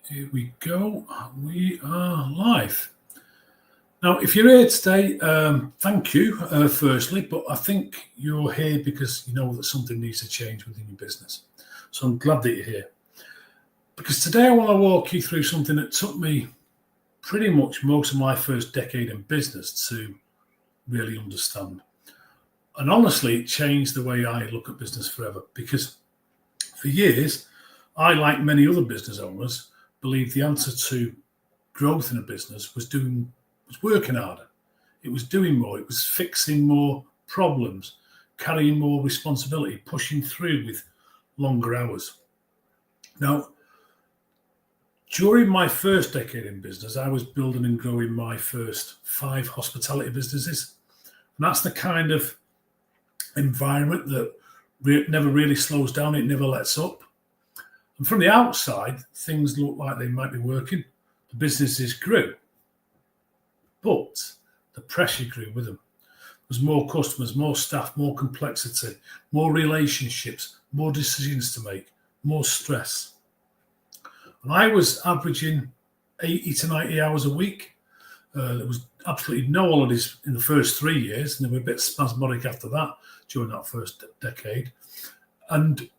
Here we go. We are live. Now, if you're here today, thank you, firstly, but I think you're here because you know that something needs to change within your business. So I'm glad that you're here. Because today I want to walk you through something that took me pretty much most of my first decade in business to really understand. And honestly, it changed the way I look at business forever. Because for years, I, like many other business owners, believed the answer to growth in a business was working harder. It was doing more. It was fixing more problems, carrying more responsibility, pushing through with longer hours. Now, during my first decade in business, I was building and growing my first 5 hospitality businesses. And that's the kind of environment that never really slows down. It never lets up. And from the outside, things look like they might be working. The businesses grew. But the pressure grew with them. There was more customers, more staff, more complexity, more relationships, more decisions to make, more stress. And I was averaging 80 to 90 hours a week. There was absolutely no holidays in the first 3 years, and they were a bit spasmodic after that during that first decade. And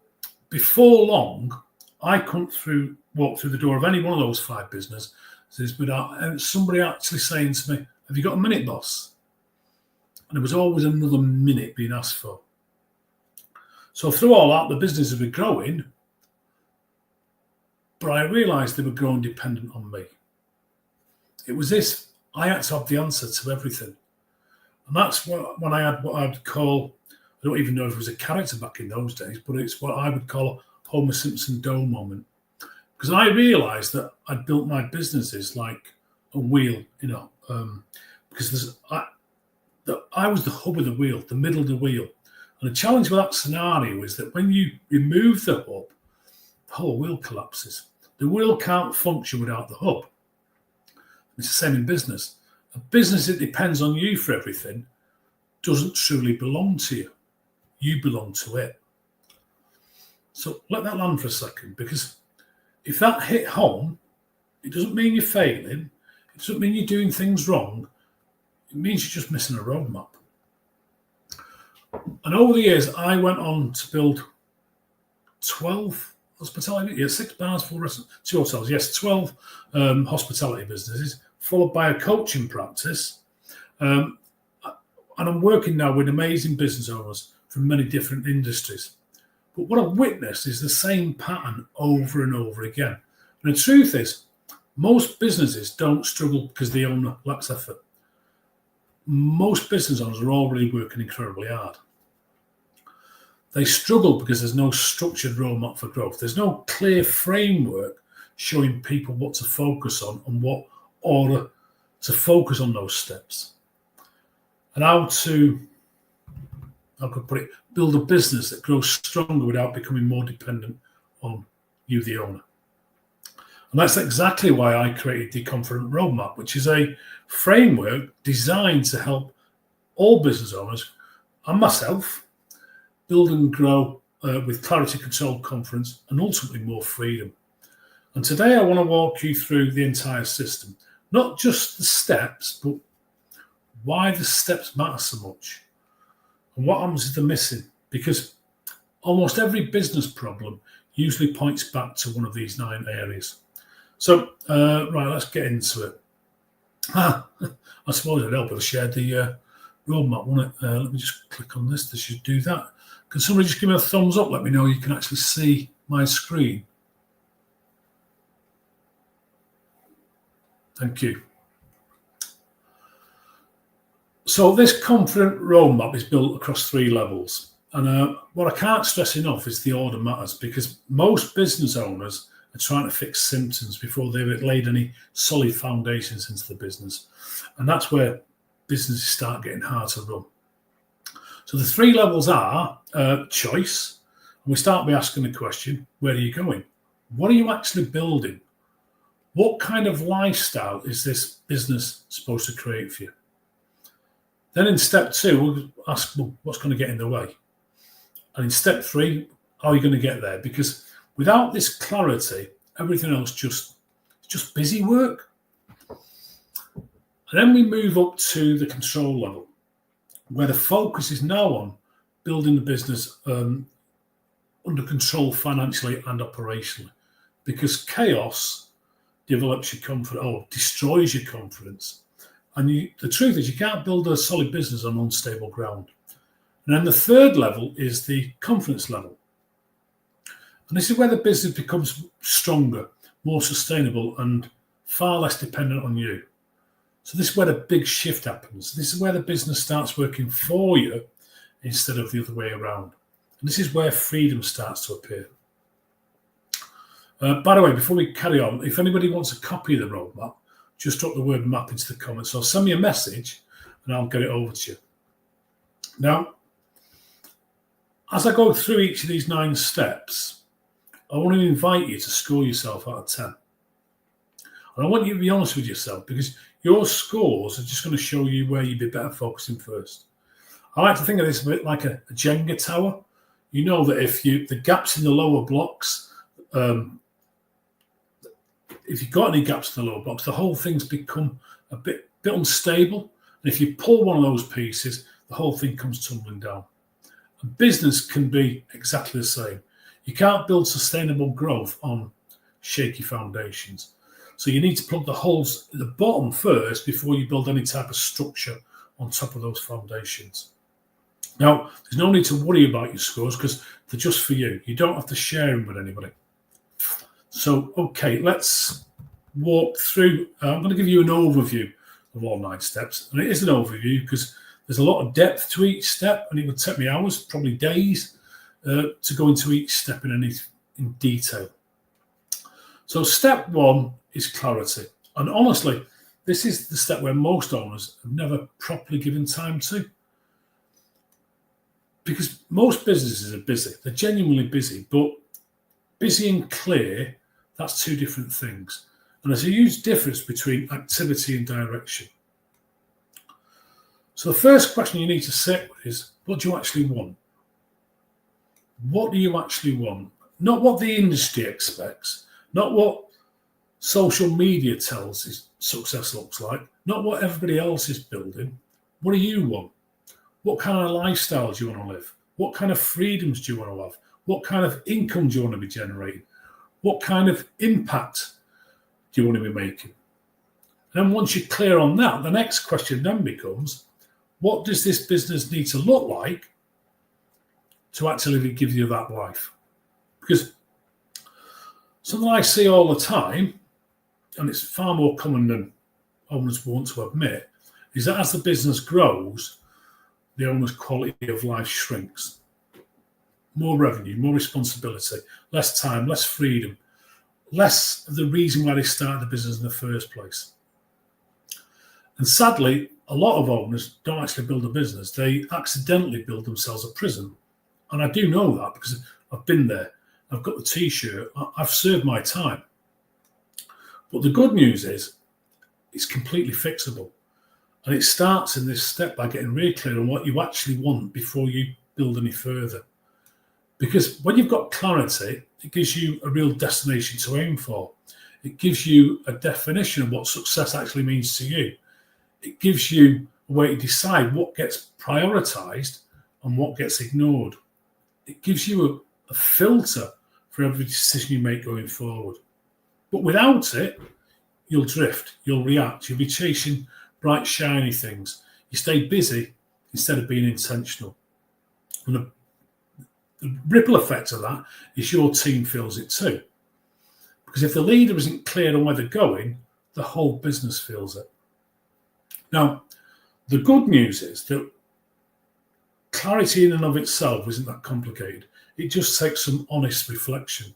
before long, I couldn't walk through the door of any one of those 5 businesses without somebody actually saying to me, "Have you got a minute, boss?" And there was always another minute being asked for. So through all that, the businesses were growing, but I realised they were growing dependent on me. It was this, I had to have the answer to everything. And that's when I had what I'd call, I don't even know if it was a character back in those days, but it's what I would call a Homer Simpson Doe moment. Because I realised that I'd built my businesses like a wheel, because I was the hub of the wheel, the middle of the wheel. And the challenge with that scenario is that when you remove the hub, the whole wheel collapses. The wheel can't function without the hub. It's the same in business. A business that depends on you for everything doesn't truly belong to you. You belong to it. So let that land for a second, because if that hit home, it doesn't mean you're failing. It doesn't mean you're doing things wrong. It means you're just missing a roadmap. And over the years, I went on to build 12 hospitality, 6 bars, 4 restaurants, 2 hotels, 12 hospitality businesses, followed by a coaching practice. And I'm working now with amazing business owners from many different industries. But what I've witnessed is the same pattern over and over again. And the truth is, most businesses don't struggle because the owner lacks effort. Most business owners are already working incredibly hard. They struggle because there's no structured roadmap for growth. There's no clear framework showing people what to focus on and what order to focus on those steps. And how to, I could put it, build a business that grows stronger without becoming more dependent on you, the owner. And that's exactly why I created the Confident Roadmap, which is a framework designed to help all business owners and myself build and grow with clarity, control, confidence, and ultimately more freedom. And today I want to walk you through the entire system, not just the steps, but why the steps matter so much and what happens if they're missing. Because almost every business problem usually points back to one of these 9 areas. So, right, let's get into it. I suppose it'd help if I shared the roadmap, wouldn't it? Let me just click on this. This should do that. Can somebody just give me a thumbs up? Let me know you can actually see my screen. Thank you. So this Confident Roadmap is built across 3 levels. And what I can't stress enough is the order matters, because most business owners are trying to fix symptoms before they've laid any solid foundations into the business. And that's where businesses start getting hard to run. So the 3 levels are choice. And we start by asking the question, where are you going? What are you actually building? What kind of lifestyle is this business supposed to create for you? Then in step 2, we'll ask, well, what's going to get in the way? And in step 3, how are you going to get there? Because without this clarity, everything else just just busy work. And then we move up to the control level, where the focus is now on building the business under control financially and operationally, because chaos develops your confidence or destroys your confidence. And the truth is, you can't build a solid business on unstable ground. And then the third level is the confidence level. And this is where the business becomes stronger, more sustainable, and far less dependent on you. So this is where the big shift happens. This is where the business starts working for you instead of the other way around. And this is where freedom starts to appear. By the way, before we carry on, if anybody wants a copy of the roadmap, just drop the word map into the comments. So send me a message and I'll get it over to you. Now, as I go through each of these 9 steps, I want to invite you to score yourself out of 10. And I want you to be honest with yourself, because your scores are just going to show you where you'd be better focusing first. I like to think of this a bit like a Jenga tower. You know that if the gaps in the lower blocks, if you've got any gaps in the lower blocks, the whole thing's become a bit unstable. And if you pull one of those pieces, the whole thing comes tumbling down. And business can be exactly the same. You can't build sustainable growth on shaky foundations. So you need to plug the holes at the bottom first before you build any type of structure on top of those foundations. Now, there's no need to worry about your scores because they're just for you. You don't have to share them with anybody. So, okay, let's walk through. I'm going to give you an overview of all 9 steps. And it is an overview because there's a lot of depth to each step, and it would take me hours, probably days, to go into each step in detail. So step 1 is clarity. And honestly, this is the step where most owners have never properly given time to. Because most businesses are busy. They're genuinely busy, but busy and clear, that's 2 different things. And there's a huge difference between activity and direction. So the first question you need to set is, what do you actually want? What do you actually want? Not what the industry expects, not what social media tells us success looks like, not what everybody else is building. What do you want? What kind of lifestyle do you want to live? What kind of freedoms do you want to have? What kind of income do you want to be generating? What kind of impact do you want to be making? And then once you're clear on that, the next question then becomes, what does this business need to look like to actually give you that life? Because something I see all the time, and it's far more common than owners want to admit, is that as the business grows, the owner's quality of life shrinks. More revenue, more responsibility, less time, less freedom, less of the reason why they started the business in the first place. And sadly, a lot of owners don't actually build a business. They accidentally build themselves a prison. And I do know that because I've been there. I've got the T-shirt. I've served my time. But the good news is it's completely fixable. And it starts in this step by getting really clear on what you actually want before you build any further. Because when you've got clarity, it gives you a real destination to aim for. It gives you a definition of what success actually means to you. It gives you a way to decide what gets prioritized and what gets ignored. It gives you a filter for every decision you make going forward. But without it, you'll drift, you'll react, you'll be chasing bright, shiny things. You stay busy instead of being intentional. And the ripple effect of that is your team feels it too. Because if the leader isn't clear on where they're going, the whole business feels it. Now, the good news is that clarity in and of itself isn't that complicated. It just takes some honest reflection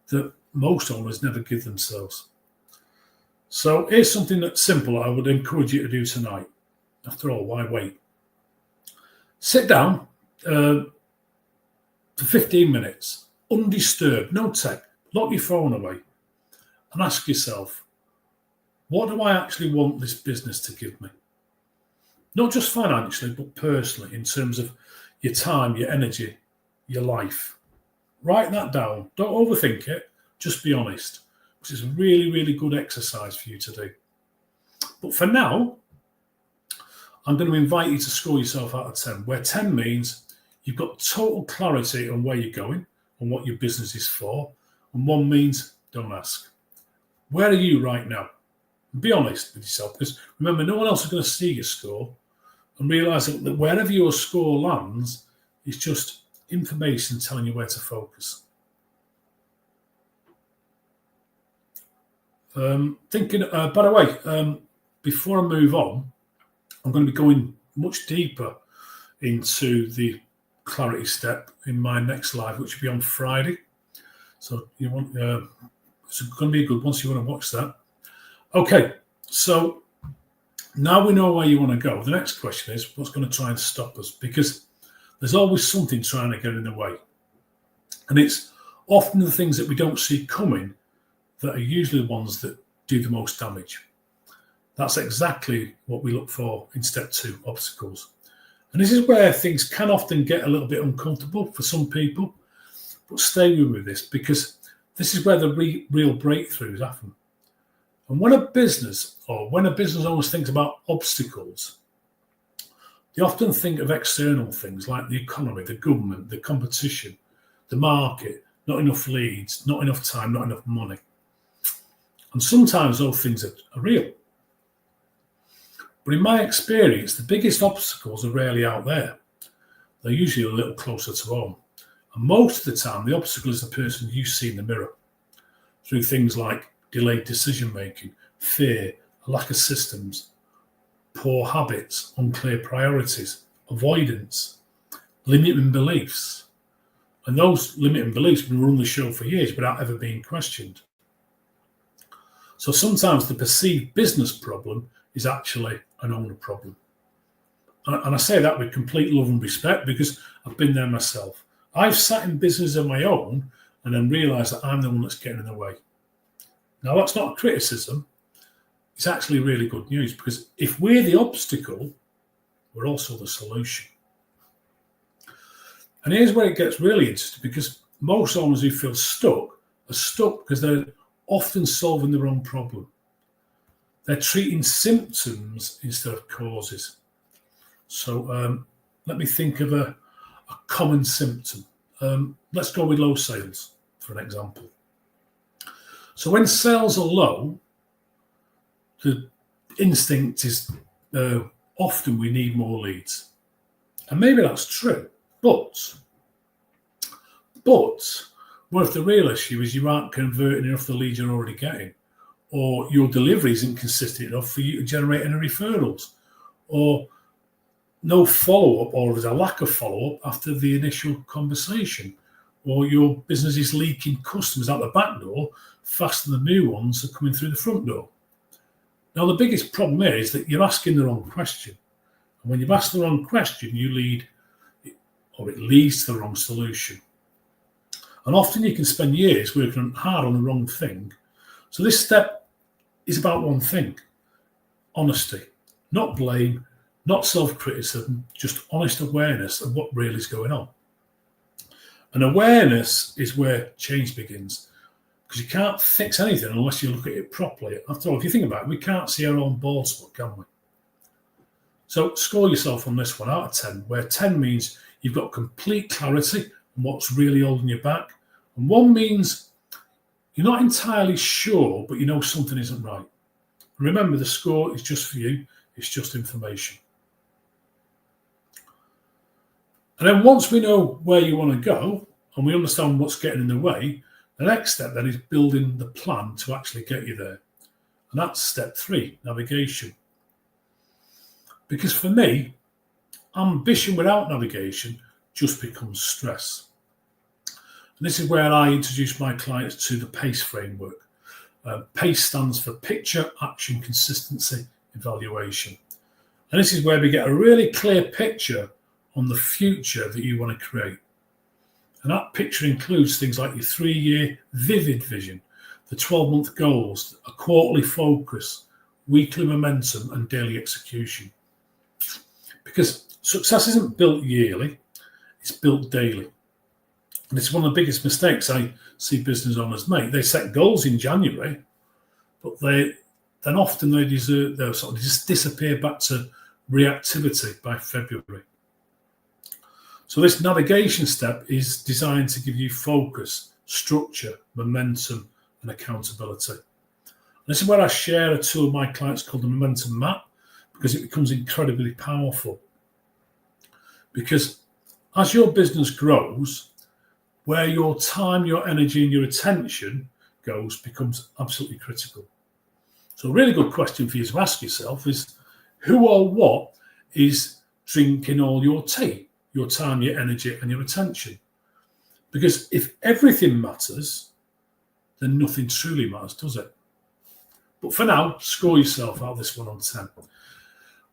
that most owners never give themselves. So here's something that's simple I would encourage you to do tonight. After all, why wait? Sit down for 15 minutes, undisturbed, no tech, lock your phone away, and ask yourself, what do I actually want this business to give me? Not just financially, but personally, in terms of your time, your energy, your life. Write that down. Don't overthink it. Just be honest. which is a really, really good exercise for you to do. But for now, I'm going to invite you to score yourself out of 10, where 10 means you've got total clarity on where you're going and what your business is for, and 1 means don't ask. Where are you right now? And be honest with yourself, because remember, no one else is going to see your score, and realise that wherever your score lands is just information telling you where to focus. By the way, before I move on, I'm going to be going much deeper into the clarity step in my next live, which will be on Friday. So you want it's going to be a good one, so you want to watch that. Okay, so now we know where you want to go. The next question is, what's going to try and stop us? Because there's always something trying to get in the way. And it's often the things that we don't see coming that are usually the ones that do the most damage. That's exactly what we look for in step 2, obstacles. And this is where things can often get a little bit uncomfortable for some people, but stay with me this, because this is where the real breakthroughs happen. And when a business owner thinks about obstacles, they often think of external things like the economy, the government, the competition, the market, not enough leads, not enough time, not enough money. And sometimes those things are real. But in my experience, the biggest obstacles are rarely out there. They're usually a little closer to home. And most of the time, the obstacle is the person you see in the mirror, through things like delayed decision-making, fear, a lack of systems, poor habits, unclear priorities, avoidance, limiting beliefs. And those limiting beliefs will run the show for years without ever being questioned. So sometimes the perceived business problem is actually an owner problem. And I say that with complete love and respect because I've been there myself. I've sat in business of my own and then realised that I'm the one that's getting in the way. Now, that's not a criticism. It's actually really good news because if we're the obstacle, we're also the solution. And here's where it gets really interesting because most owners who feel stuck are stuck because they're often solving the wrong problem. They're treating symptoms instead of causes. So let me think of a common symptom. Let's go with low sales, for an example. So when sales are low, the instinct is often we need more leads. And maybe that's true, but what if the real issue is you aren't converting enough the leads you're already getting, or your delivery isn't consistent enough for you to generate any referrals, or no follow-up, or there's a lack of follow-up after the initial conversation, or your business is leaking customers out the back door faster than new ones are coming through the front door. Now, the biggest problem here is that you're asking the wrong question. And when you've asked the wrong question, it leads to the wrong solution. And often you can spend years working hard on the wrong thing. So this step is about one thing: honesty, not blame, not self-criticism, just honest awareness of what really is going on. And awareness is where change begins, because you can't fix anything unless you look at it properly. After all, if you think about it, we can't see our own bald spot, can we? So score yourself on this one out of 10, where 10 means you've got complete clarity on what's really holding you back. And 1 means you're not entirely sure, but you know something isn't right. Remember, the score is just for you. It's just information. And then once we know where you want to go and we understand what's getting in the way, the next step then is building the plan to actually get you there. And that's step 3, navigation. Because for me, ambition without navigation just becomes stress. And this is where I introduce my clients to the PACE framework. PACE stands for Picture, Action, Consistency, Evaluation. And this is where we get a really clear picture on the future that you want to create. And that picture includes things like your 3-year vivid vision, the 12-month goals, a quarterly focus, weekly momentum, and daily execution. Because success isn't built yearly, it's built daily. And it's one of the biggest mistakes I see business owners make. They set goals in January, but they sort of just disappear back to reactivity by February. So this navigation step is designed to give you focus, structure, momentum, and accountability. This is where I share a tool with my clients called the Momentum Map, because it becomes incredibly powerful. Because as your business grows, where your time, your energy, and your attention goes becomes absolutely critical. So a really good question for you to ask yourself is, who or what is drinking all your tea, your time, your energy, and your attention? Because if everything matters, then nothing truly matters, does it? But for now, score yourself out this 1 on 10.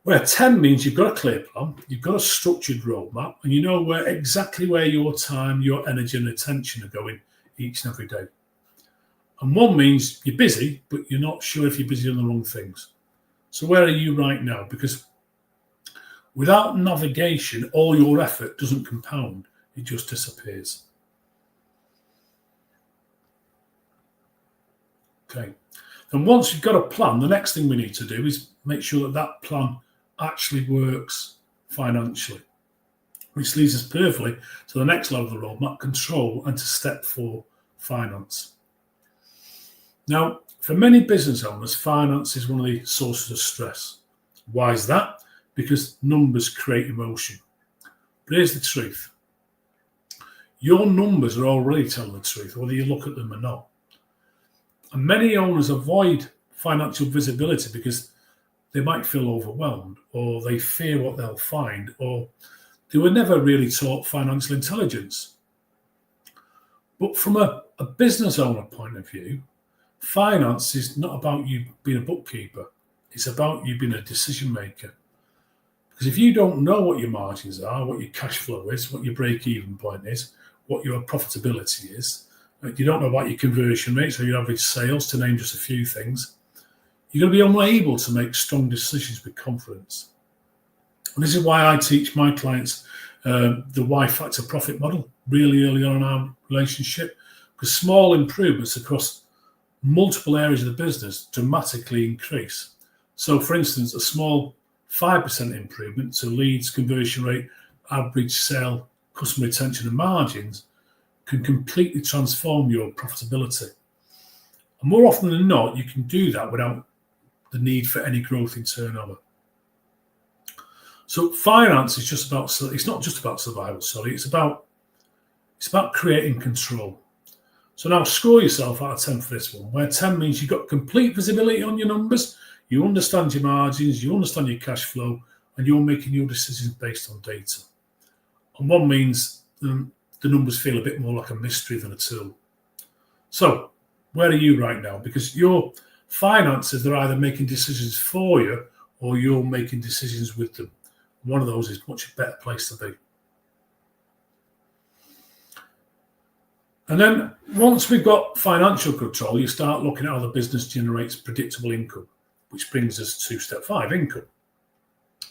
Where 10 means you've got a clear plan, you've got a structured roadmap, and you know exactly where your time, your energy, and attention are going each and every day. And 1 means you're busy, but you're not sure if you're busy on the wrong things. So where are you right now? Because without navigation, all your effort doesn't compound, it just disappears. Okay. And once you've got a plan, the next thing we need to do is make sure that plan actually works financially, which leads us perfectly to the next level of the roadmap, control, and to step 4, finance. Now, for many business owners, finance is one of the sources of stress. Why is that? Because numbers create emotion. But here's the truth. Your numbers are already telling the truth, whether you look at them or not. And many owners avoid financial visibility because they might feel overwhelmed, or they fear what they'll find, or they were never really taught financial intelligence. But from a business owner point of view, finance is not about you being a bookkeeper. It's about you being a decision maker. Because if you don't know what your margins are, what your cash flow is, what your break-even point is, what your profitability is, you don't know about your conversion rates or your average sales, to name just a few things, you're going to be unable to make strong decisions with confidence. And this is why I teach my clients the Y factor profit model really early on in our relationship, because small improvements across multiple areas of the business dramatically increase. So, for instance, a small 5% improvement to leads, conversion rate, average sale, customer retention, and margins can completely transform your profitability. And more often than not, you can do that without the need for any growth in turnover. So finance is just about, it's not just about survival, sorry, it's about creating control. So now score yourself out of 10 for this one, where 10 means you've got complete visibility on your numbers, you understand your margins, you understand your cash flow, and you're making your decisions based on data. And 1 means the numbers feel a bit more like a mystery than a tool. So where are you right now? Because your finances, they're either making decisions for you or you're making decisions with them. One of those is much better place to be. And then once we've got financial control, you start looking at how the business generates predictable income, which brings us to step 5, income.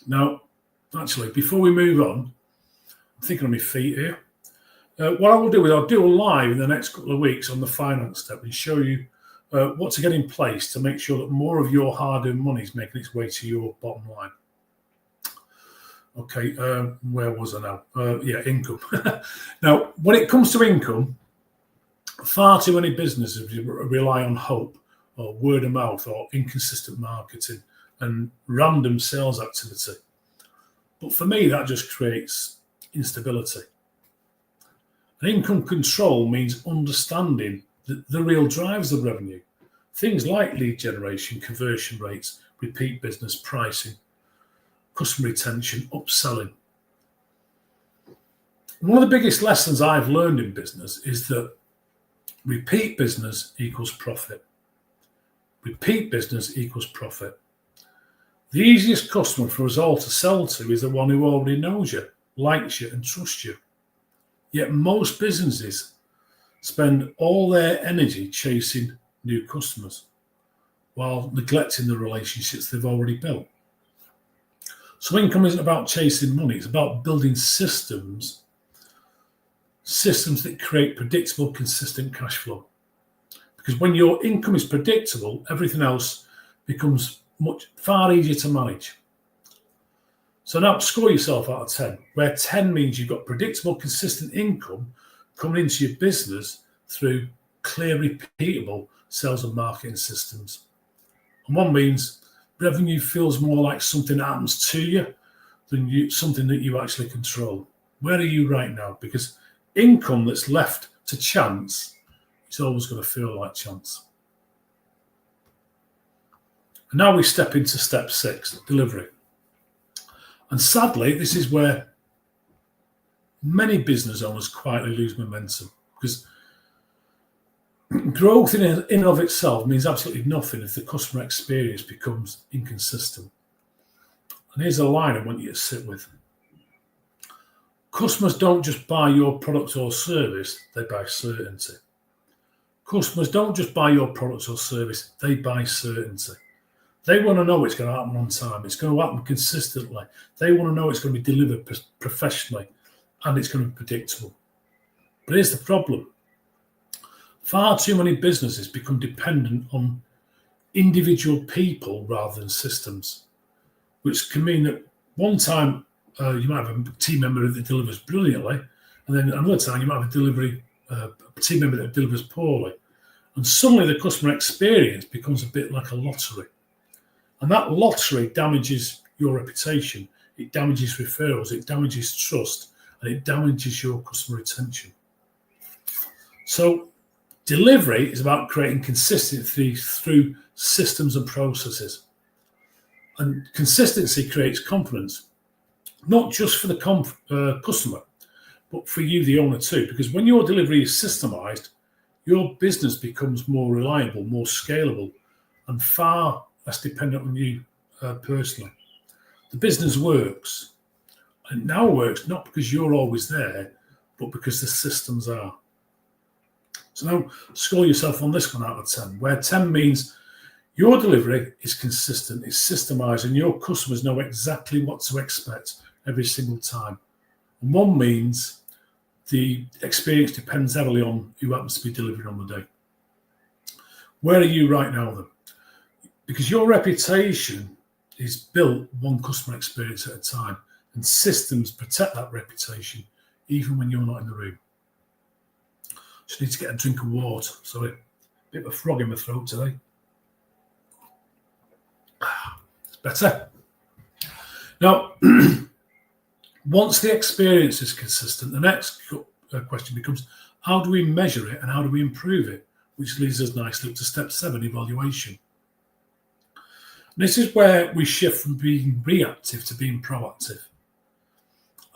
Now, actually, before we move on, I'm thinking on my feet here. What I will do is I'll do a live in the next couple of weeks on the finance step and show you what to get in place to make sure that more of your hard-earned money is making its way to your bottom line. Okay, where was I now? Income. Now, when it comes to income, far too many businesses rely on hope or word of mouth or inconsistent marketing and random sales activity. But for me, that just creates instability. And income control means understanding the real drivers of revenue. Things like lead generation, conversion rates, repeat business, pricing, customer retention, upselling. One of the biggest lessons I've learned in business is that repeat business equals profit. Repeat business equals profit. The easiest customer for us all to sell to is the one who already knows you, likes you, and trusts you. Yet most businesses spend all their energy chasing new customers while neglecting the relationships they've already built. So income isn't about chasing money, it's about building systems systems that create predictable, consistent cash flow. Because when your income is predictable, everything else becomes far easier to manage. So now score yourself out of 10, where 10 means you've got predictable, consistent income coming into your business through clear, repeatable sales and marketing systems. And 1 means revenue feels more like something that happens to you than something that you actually control. Where are you right now? Because income that's left to chance is always going to feel like chance. And now we step into step 6, delivery. And sadly, this is where many business owners quietly lose momentum, because growth in and of itself means absolutely nothing if the customer experience becomes inconsistent. And here's a line I want you to sit with. Customers don't just buy your product or service, they buy certainty. Customers don't just buy your product or service, they buy certainty. They want to know it's going to happen on time. It's going to happen consistently. They want to know it's going to be delivered professionally and it's going to be predictable. But here's the problem. Far too many businesses become dependent on individual people rather than systems, which can mean that one time you might have a team member that delivers brilliantly, and then another time you might have a team member that delivers poorly. And suddenly the customer experience becomes a bit like a lottery. And that lottery damages your reputation, it damages referrals, it damages trust, and it damages your customer retention. So delivery is about creating consistency through systems and processes. And consistency creates confidence, not just for the customer, but for you, the owner too. Because when your delivery is systemized, your business becomes more reliable, more scalable, and far less dependent on you personally. The business works. And it now works not because you're always there, but because the systems are. So now score yourself on this one out of 10, where 10 means your delivery is consistent, it's systemized, and your customers know exactly what to expect every single time. And 1 means the experience depends heavily on who happens to be delivering on the day. Where are you right now then? Because your reputation is built one customer experience at a time, and systems protect that reputation even when you're not in the room. Just need to get a drink of water. Sorry, a bit of a frog in my throat today. It's better. Now, once the experience is consistent, the next question becomes, how do we measure it and how do we improve it? Which leads us nicely up to step 7, evaluation. This is where we shift from being reactive to being proactive.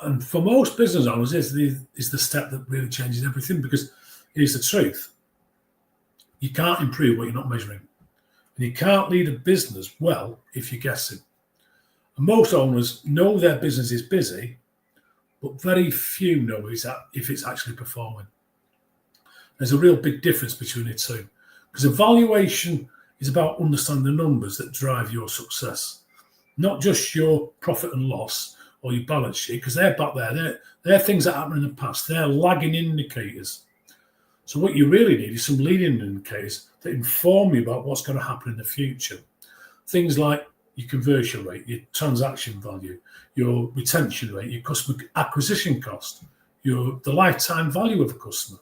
And for most business owners, is the step that really changes everything, because here's the truth. You can't improve what you're not measuring. And you can't lead a business well if you're guessing. And most owners know their business is busy, but very few know if it's actually performing. There's a real big difference between the two, because evaluation is about understanding the numbers that drive your success, not just your profit and loss or your balance sheet, because they're back there. They're things that happened in the past. They're lagging indicators. So what you really need is some leading indicators that inform you about what's going to happen in the future. Things like your conversion rate, your transaction value, your retention rate, your customer acquisition cost, the lifetime value of a customer.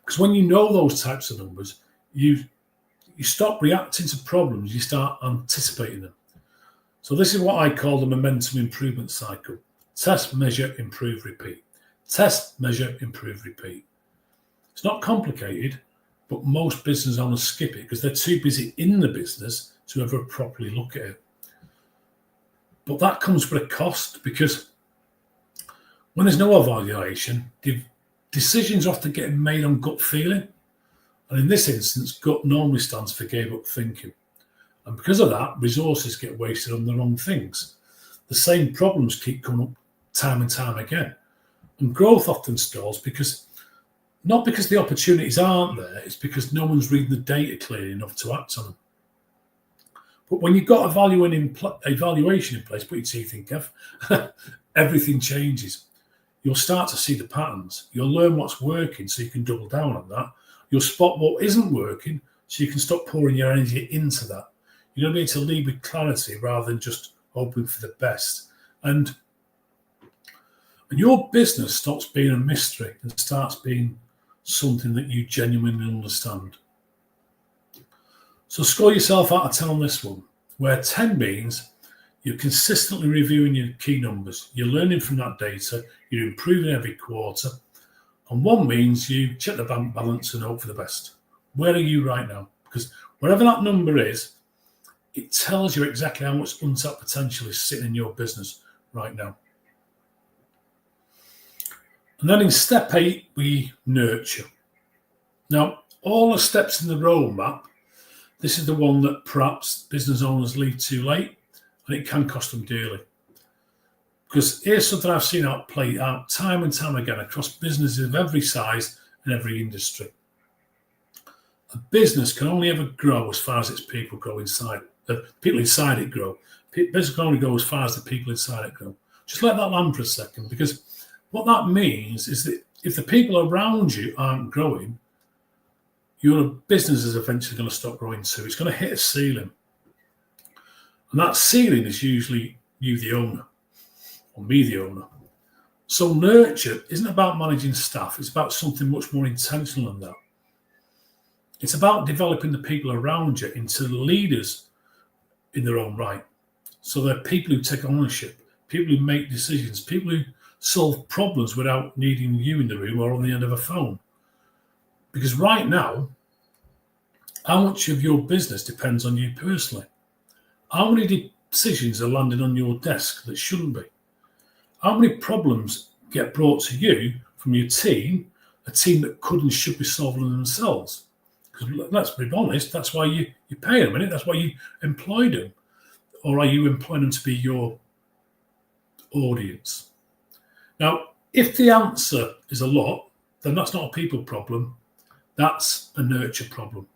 Because when you know those types of numbers, you stop reacting to problems, you start anticipating them. So this is what I call the momentum improvement cycle. Test, measure, improve, repeat. Test, measure, improve, repeat. It's not complicated, but most business owners skip it because they're too busy in the business to ever properly look at it. But that comes with a cost, because when there's no evaluation, decisions often get made on gut feeling. And in this instance, gut normally stands for gave up thinking. And because of that, resources get wasted on the wrong things. The same problems keep coming up time and time again. And growth often stalls not because the opportunities aren't there, it's because no one's reading the data clearly enough to act on them. But when you've got evaluation in place, put your teeth in, Kev, everything changes. you'll start to see the patterns. You'll learn what's working so you can double down on that. You'll spot what isn't working so you can stop pouring your energy into that. You're going to be able to lead with clarity rather than just hoping for the best. And your business stops being a mystery and starts being something that you genuinely understand. So score yourself out of 10 on this one, where 10 means you're consistently reviewing your key numbers. You're learning from that data. You're improving every quarter. And 1 means you check the bank balance and hope for the best. Where are you right now? Because wherever that number is, it tells you exactly how much untapped potential is sitting in your business right now. And then in step 8, we nurture. Now, all the steps in the roadmap, this is the one that perhaps business owners leave too late, and it can cost them dearly. Because here's something I've seen play out time and time again across businesses of every size and every industry. A business can only ever grow as far as its people grow inside. The people inside it grow. Business can only go as far as the people inside it grow. Just let that land for a second, because what that means is that if the people around you aren't growing, your business is eventually going to stop growing too. It's going to hit a ceiling. And that ceiling is usually you, the owner, or me, the owner. So nurture isn't about managing staff. It's about something much more intentional than that. It's about developing the people around you into leaders in their own right. So they're people who take ownership, people who make decisions, people who solve problems without needing you in the room or on the end of a phone. Because right now, how much of your business depends on you personally? How many decisions are landing on your desk that shouldn't be? How many problems get brought to you from your team, a team that could and should be solving them themselves? Because let's be honest, that's why you pay them, isn't it? That's why you employ them. Or are you employing them to be your audience? Now, if the answer is a lot, then that's not a people problem. That's a nurture problem.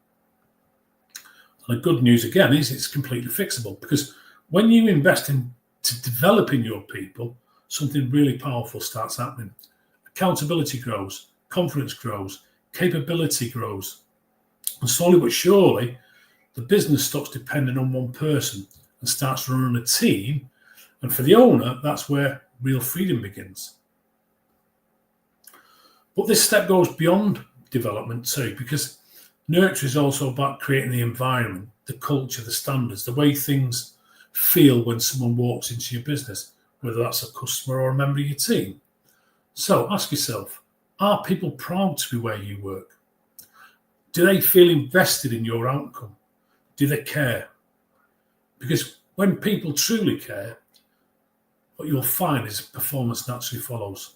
And the good news, again, is it's completely fixable, because when you invest into developing your people, something really powerful starts happening. Accountability grows, confidence grows, capability grows. And slowly but surely, the business stops depending on one person and starts running a team. And for the owner, that's where real freedom begins. But this step goes beyond development too, because nurture is also about creating the environment, the culture, the standards, the way things feel when someone walks into your business, whether that's a customer or a member of your team. So ask yourself, are people proud to be where you work? Do they feel invested in your outcome? Do they care? Because when people truly care, what you'll find is performance naturally follows.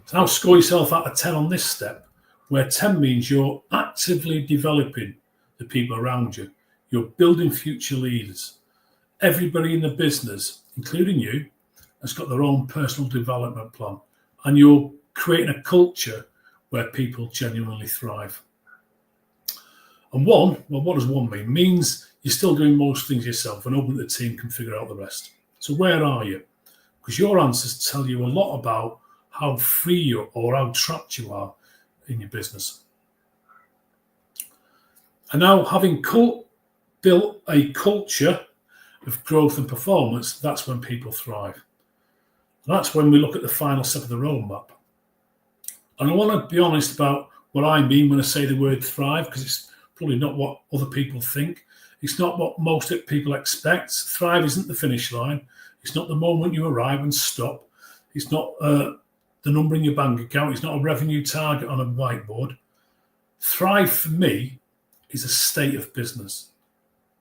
So now score yourself out of 10 on this step, where 10 means you're actively developing the people around you. You're building future leaders. Everybody in the business, including you, has got their own personal development plan. And you're creating a culture where people genuinely thrive. And what does 1 mean? It means you're still doing most things yourself and hoping the team can figure out the rest. So where are you? Because your answers tell you a lot about how free you are or how trapped you are in your business. And now, having built a culture of growth and performance, that's when people thrive. And that's when we look at the final step of the roadmap. And I want to be honest about what I mean when I say the word thrive, because it's probably not what other people think. It's not what most people expect. Thrive isn't the finish line. It's not the moment you arrive and stop. It's not the number in your bank account. It's not a revenue target on a whiteboard. Thrive for me is a state of business.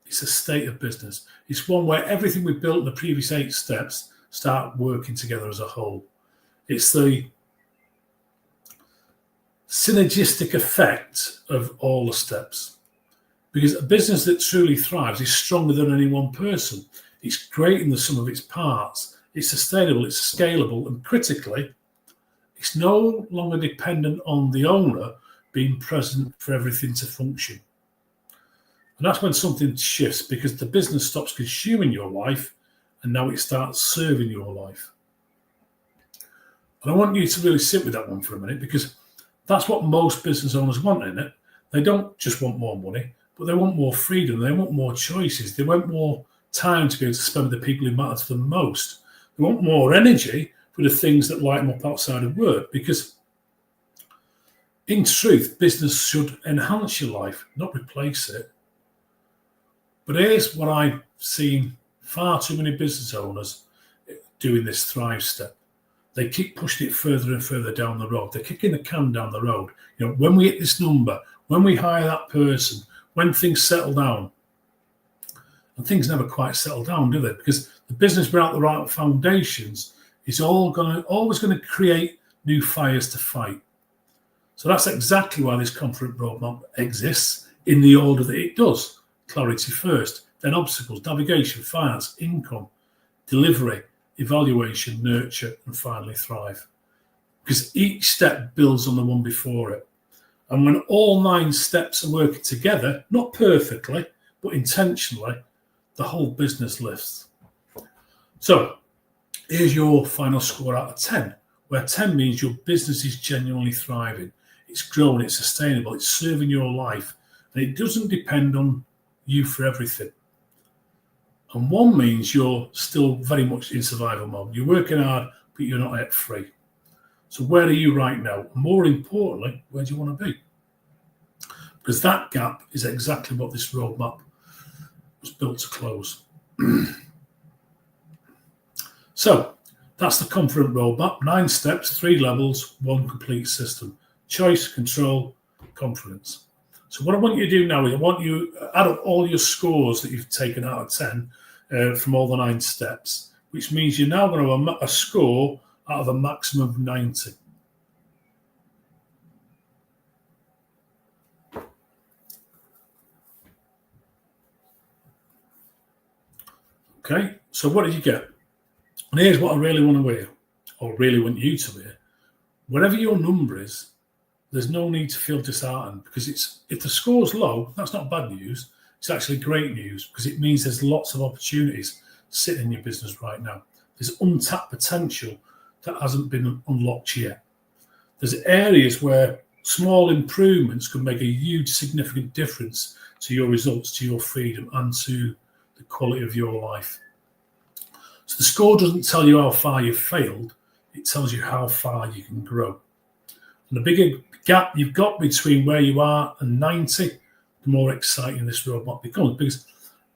It's a state of business. It's one where everything we've built in the previous 8 steps start working together as a whole. It's the synergistic effect of all the steps. Because a business that truly thrives is stronger than any one person. It's great in the sum of its parts. It's sustainable, it's scalable, and critically, it's no longer dependent on the owner being present for everything to function. And that's when something shifts, because the business stops consuming your life and now it starts serving your life. And I want you to really sit with that one for a minute, because that's what most business owners want in it. They don't just want more money, but they want more freedom. They want more choices. They want more time to be able to spend with the people who matter to them most. They want more energy for the things that light them up outside of work, because in truth, business should enhance your life, not replace it. But here's what I've seen far too many business owners doing this Thrive step. They keep pushing it further and further down the road. They're kicking the can down the road. You know, when we hit this number, when we hire that person, when things settle down, and things never quite settle down, do they? Because the business without the right foundations is always going to create new fires to fight. So that's exactly why this confident roadmap exists in the order that it does. Clarity first, then obstacles, navigation, finance, income, delivery, evaluation, nurture, and finally thrive. Because each step builds on the one before it. And when all 9 steps are working together, not perfectly, but intentionally, the whole business lifts. So here's your final score out of 10, where 10 means your business is genuinely thriving. It's growing, it's sustainable, it's serving your life, and it doesn't depend on you for everything. And 1 means you're still very much in survival mode. You're working hard, but you're not yet free. So where are you right now? More importantly, where do you want to be? Because that gap is exactly what this roadmap was built to close. So that's the confident roadmap. 9 steps, 3 levels, 1 complete system. Choice, control, confidence. So what I want you to do now is I want you to add up all your scores that you've taken out of 10 from all the 9 steps, which means you're now going to have a score out of a maximum of 90. Okay, so what did you get? And here's what I really want to hear, or really want you to hear. Whatever your number is, there's no need to feel disheartened, because if the score's low, that's not bad news. It's actually great news, because it means there's lots of opportunities sitting in your business right now. There's untapped potential that hasn't been unlocked yet. There's areas where small improvements could make a huge, significant difference to your results, to your freedom, and to the quality of your life. So the score doesn't tell you how far you've failed, it tells you how far you can grow. And the bigger gap you've got between where you are and 90, the more exciting this roadmap becomes, because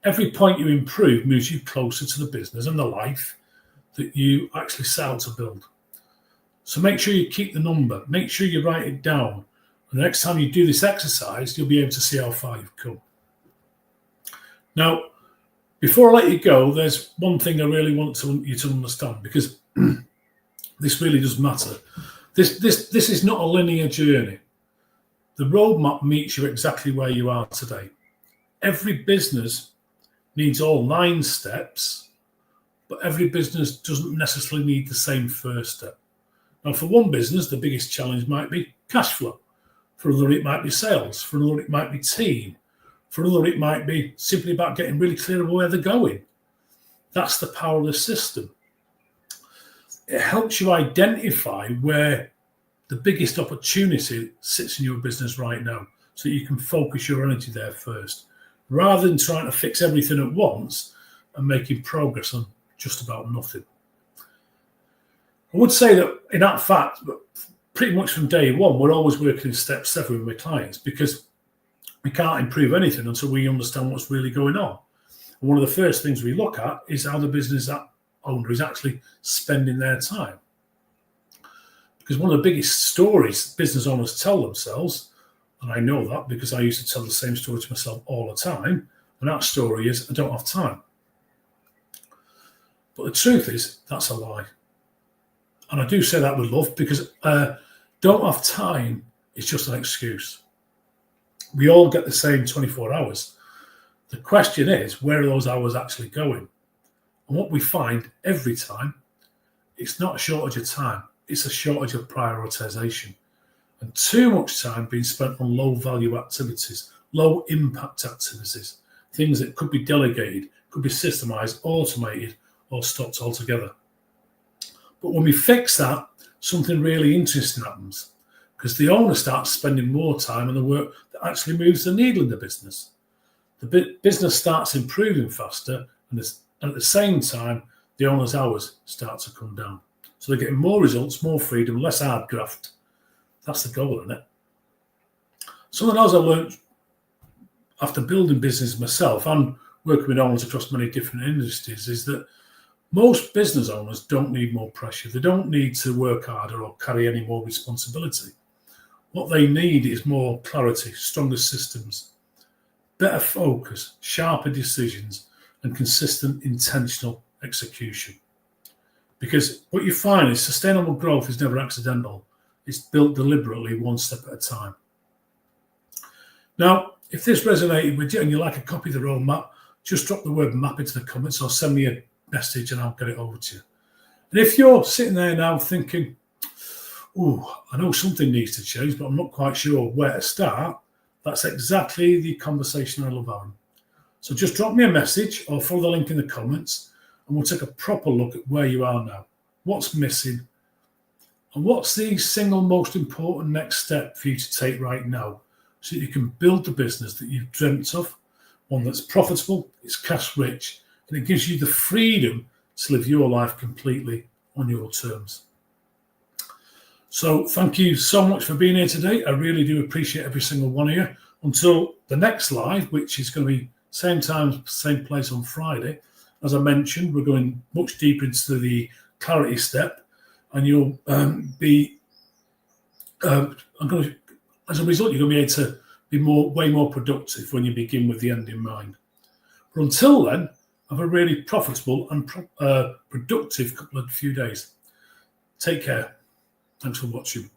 every point you improve moves you closer to the business and the life that you actually set out to build. So make sure you keep the number, make sure you write it down. And the next time you do this exercise, you'll be able to see how far you've come. Now, before I let you go, there's one thing I really want you to understand, because this really does matter. This is not a linear journey. The roadmap meets you exactly where you are today. Every business needs all 9 steps, but every business doesn't necessarily need the same first step. Now, for one business, the biggest challenge might be cash flow. For another, it might be sales. For another, it might be team. For another, it might be simply about getting really clear of where they're going. That's the power of the system. It helps you identify where the biggest opportunity sits in your business right now, so you can focus your energy there first, rather than trying to fix everything at once and making progress on just about nothing. I would say that in that fact, pretty much from day one, we're always working in step 7 with my clients, because we can't improve anything until we understand what's really going on. And one of the first things we look at is how the business owner is actually spending their time. Because one of the biggest stories business owners tell themselves, and I know that because I used to tell the same story to myself all the time, and that story is, I don't have time. But the truth is, that's a lie. And I do say that with love, because don't have time is just an excuse. We all get the same 24 hours. The question is, where are those hours actually going? And what we find every time, it's not a shortage of time, it's a shortage of prioritization. And too much time being spent on low value activities, low impact activities, things that could be delegated, could be systemized, automated, or stopped altogether. But when we fix that, something really interesting happens, because the owner starts spending more time on the work that actually moves the needle in the business. The business starts improving faster, and at the same time, the owner's hours start to come down. So they're getting more results, more freedom, less hard graft. That's the goal, isn't it? Something else I learned after building business myself and working with owners across many different industries is that most business owners don't need more pressure. They don't need to work harder or carry any more responsibility. What they need is more clarity, stronger systems, better focus, sharper decisions, and consistent intentional execution. Because what you find is sustainable growth is never accidental. It's built deliberately, one step at a time. Now, if this resonated with you and you like a copy of the roadmap, just drop the word map into the comments or send me a message and I'll get it over to you. And if you're sitting there now thinking, oh, I know something needs to change, but I'm not quite sure where to start, that's exactly the conversation I love having. So just drop me a message or follow the link in the comments and we'll take a proper look at where you are now, what's missing, and what's the single most important next step for you to take right now so that you can build the business that you've dreamt of, one that's profitable, it's cash rich, and it gives you the freedom to live your life completely on your terms. So thank you so much for being here today. I really do appreciate every single one of you. Until the next live, which is going to be same time, same place on Friday. As I mentioned, we're going much deeper into the clarity step, and you'll be, as a result, you're going to be able to be way more productive when you begin with the end in mind. But until then, have a really profitable and productive few days. Take care. Thanks for watching.